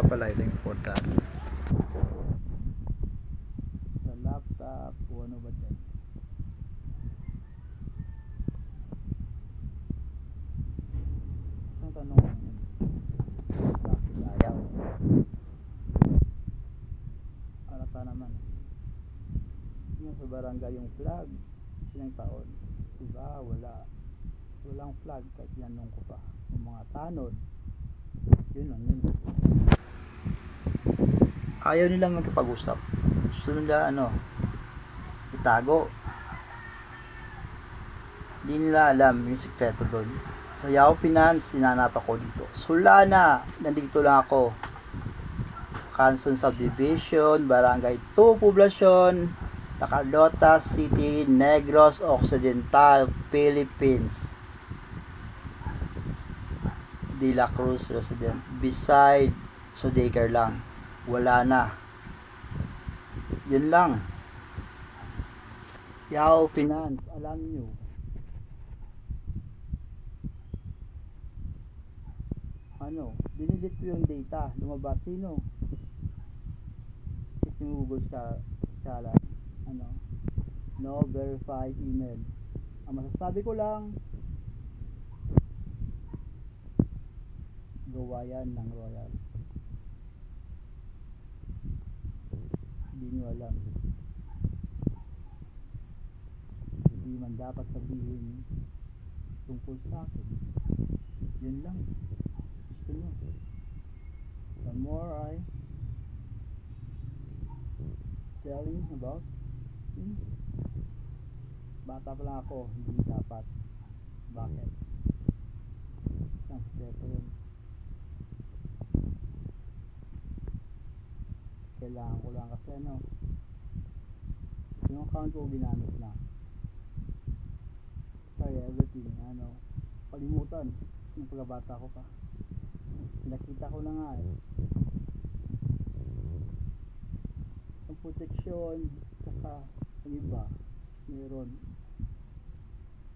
pala ito yung importante sa laptop o ano ba dyan. Isang tanong ngayon, bakit ayaw? Alata naman yung sa barangay yung flag silang taon, diba? Walang flag kahit tinanong ko pa yung mga tanod. Yun lang yun, ayaw nilang magkapag-usap, gusto nila itago. Hindi nila alam yung sikreto doon. Sa Yahoo Finance, sinanap ako dito. Sulana, nandito lang ako. Canson Subdivision, Barangay 2, Poblacion, La Carlota City, Negros Occidental, Philippines. De La Cruz resident. Beside sa daycare lang. Wala na. Yun lang. Yahoo Finance, alam nyo. Dinilit ko yung data. Lumabas sino? Yung Google Scholar. No verified email. Ang masasabi ko lang, gawa yan ng Royal. Hindi nyo alam. Hindi man dapat sabihin tungkol sa akin. Yun lang. Gusto nyo. The more I telling about bata pa lang ako, hindi dapat. Bakit? Ang sekreto yun. Kailangan ko lang kasi yung account ko ginamit na. Kaya everything, kalimutan yung pagkabata ko pa. Nakita ko na nga ang proteksyon, saka yung iba meron,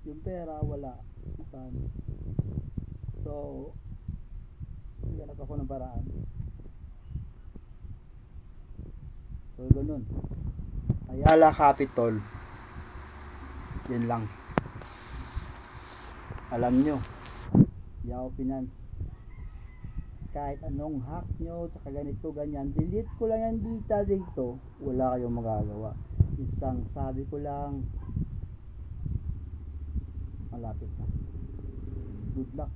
yung pera wala. Nasaan? So ganap ako ng paraan. So ganun. Ayala Capital, yun lang. Alam nyo, Yahoo Finance, kahit anong hack nyo, tsaka ganito, ganyan, delete ko lang yan dito, wala kayong magagawa. Isang sabi ko lang, malapit na. Good luck.